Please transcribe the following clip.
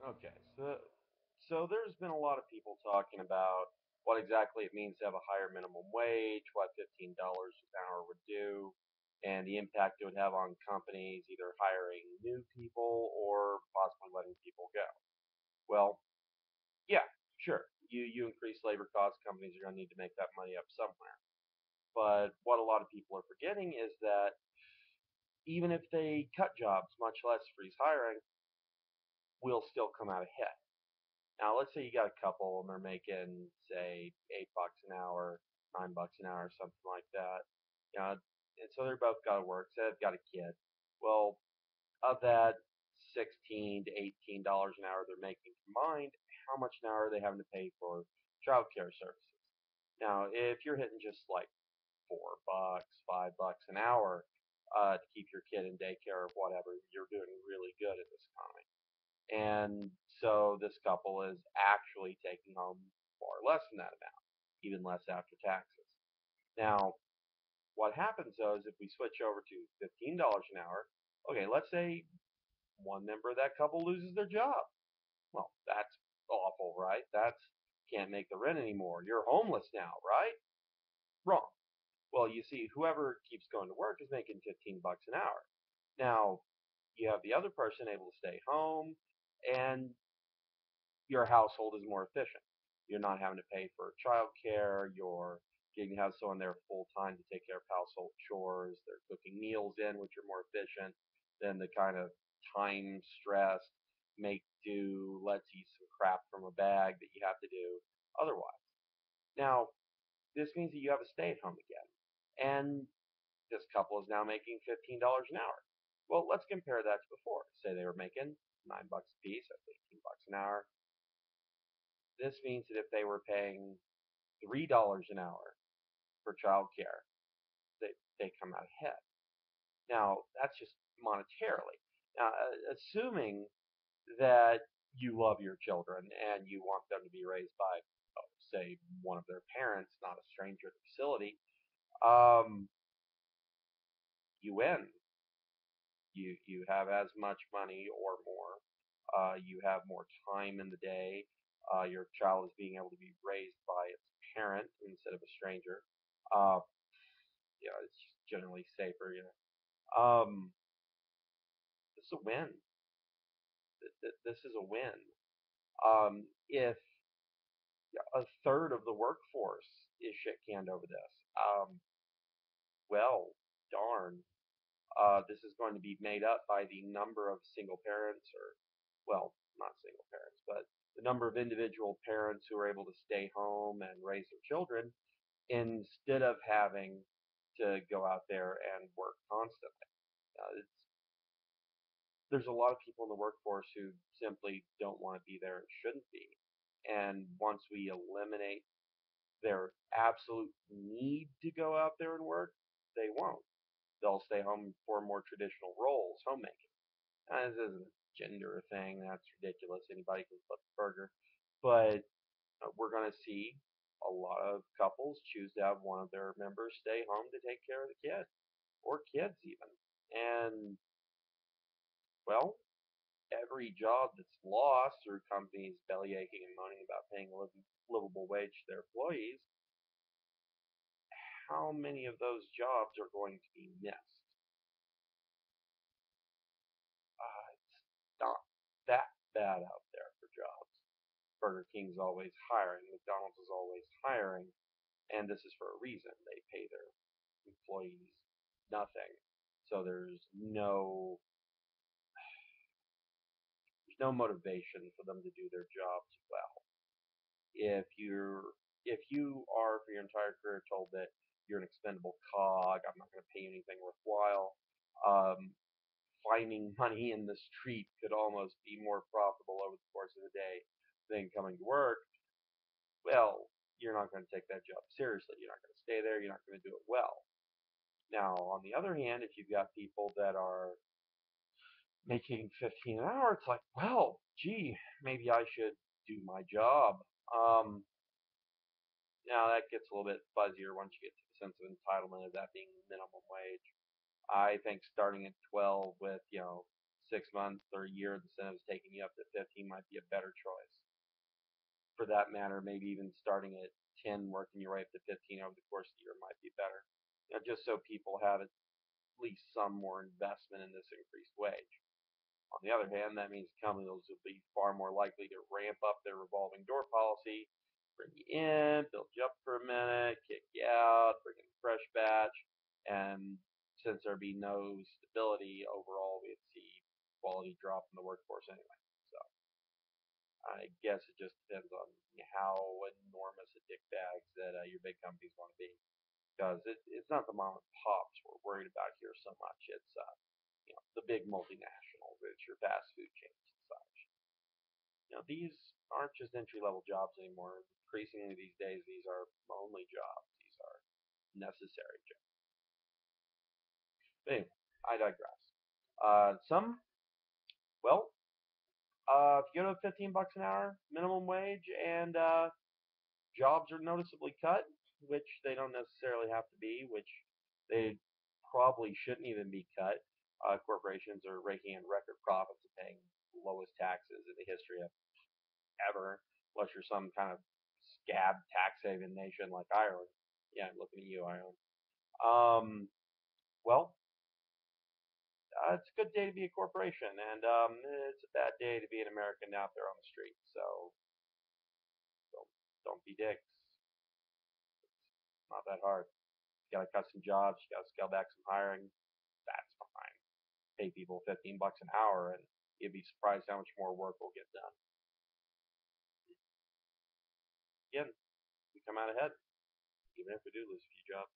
Okay, so there's been a lot of people talking about what exactly it means to have a higher minimum wage, what $15 an hour would do, and the impact it would have on companies either hiring new people or possibly letting people go. Well, yeah, sure. You increase labor costs, companies are going to need to make that money up somewhere. But what a lot of people are forgetting is that even if they cut jobs, much less freeze hiring, we'll still come out ahead. Now, let's say you got a couple and they're making, say, $8 an hour, $9 an hour, something like that. You know, and so they're both got to work. So they've got a kid. Well, of that $16 to $18 an hour they're making combined, how much an hour are they having to pay for child care services? Now, if you're hitting just like $4, $5 an hour to keep your kid in daycare or whatever, you're doing really good in this economy. And so this couple is actually taking home far less than that amount, even less after taxes. Now, what happens though is if we switch over to $15 an hour, okay, let's say one member of that couple loses their job. Well, that's awful, right? That's can't make the rent anymore. You're homeless now, right? Wrong. Well, you see, whoever keeps going to work is making $15 an hour. Now, you have the other person able to stay home, and your household is more efficient. You're not having to pay for childcare. You're getting to have someone there full time to take care of household chores. They're cooking meals in, which are more efficient than the kind of time stressed, make do, let's eat some crap from a bag that you have to do otherwise. Now, this means that you have a stay at home again. And this couple is now making $15 an hour. Well, let's compare that to before. Say they were making $9 a piece, that's $18 an hour. This means that if they were paying $3 an hour for childcare, they come out ahead. Now, that's just monetarily. Now, assuming that you love your children and you want them to be raised by, oh, say, one of their parents, not a stranger at the facility, um, you win. You have as much money or more. You have more time in the day. Your child is being able to be raised by its parent instead of a stranger. Uh, it's just generally safer. This is a win. This is a win. If a third of the workforce is shit canned over this, well, darn, this is going to be made up by the number of single parents, or, well, not single parents, but the number of individual parents who are able to stay home and raise their children instead of having to go out there and work constantly. There's a lot of people in the workforce who simply don't want to be there and shouldn't be. And once we eliminate their absolute need to go out there and work, they won't. They'll stay home for more traditional roles, homemaking. This isn't a gender thing. That's ridiculous. Anybody can flip a burger. But we're going to see a lot of couples choose to have one of their members stay home to take care of the kid or kids, even. And, well, every job that's lost through companies belly aching and moaning about paying a livable wage to their employees, how many of those jobs are going to be missed? It's not that bad out there for jobs. Burger King's always hiring, McDonald's is always hiring, and this is for a reason. They pay their employees nothing, so there's no motivation for them to do their jobs well. If you are for your entire career told that you're an expendable cog, I'm not going to pay you anything worthwhile. Um, Finding money in the street could almost be more profitable over the course of the day than coming to work. Well, you're not going to take that job seriously. You're not going to stay there. You're not going to do it well. Now, on the other hand, if you've got people that are making 15 an hour, it's like, well, gee, maybe I should do my job. Um, Now that gets a little bit fuzzier once you get to the sense of entitlement of that being minimum wage. I think starting at 12 with 6 months or a year incentives taking you up to 15 might be a better choice. For that matter, maybe even starting at 10, working your way up to 15 over the course of the year might be better. Just so people have at least some more investment in this increased wage. On the other hand, that means companies will be far more likely to ramp up their revolving door policy, bring you in, build you up for a minute, kick you out, bring in a fresh batch, and since there'd be no stability overall, we'd see quality drop in the workforce anyway. So I guess it just depends on how enormous a dick bags that your big companies want to be. Because it's not the mom and pops we're worried about here so much. It's the big multinationals, it's your fast food chains and such. These aren't just entry level jobs anymore. Increasingly these days, these are only jobs. These are necessary jobs. But anyway, I digress. Some, well, if you go to 15 bucks an hour minimum wage and jobs are noticeably cut, which they don't necessarily have to be, which they probably shouldn't even be cut. Corporations are raking in record profits and paying the lowest taxes in the history of ever, unless you're some kind of scab tax haven nation like Ireland. Yeah, I'm looking at you, Ireland. Um, well, it's a good day to be a corporation, and it's a bad day to be an American out there on the street. So don't be dicks. It's not that hard. You got to cut some jobs. You got to scale back some hiring. That's fine. Pay people 15 bucks an hour, and you'd be surprised how much more work will get done. Again, we come out ahead, even if we do lose a few jobs.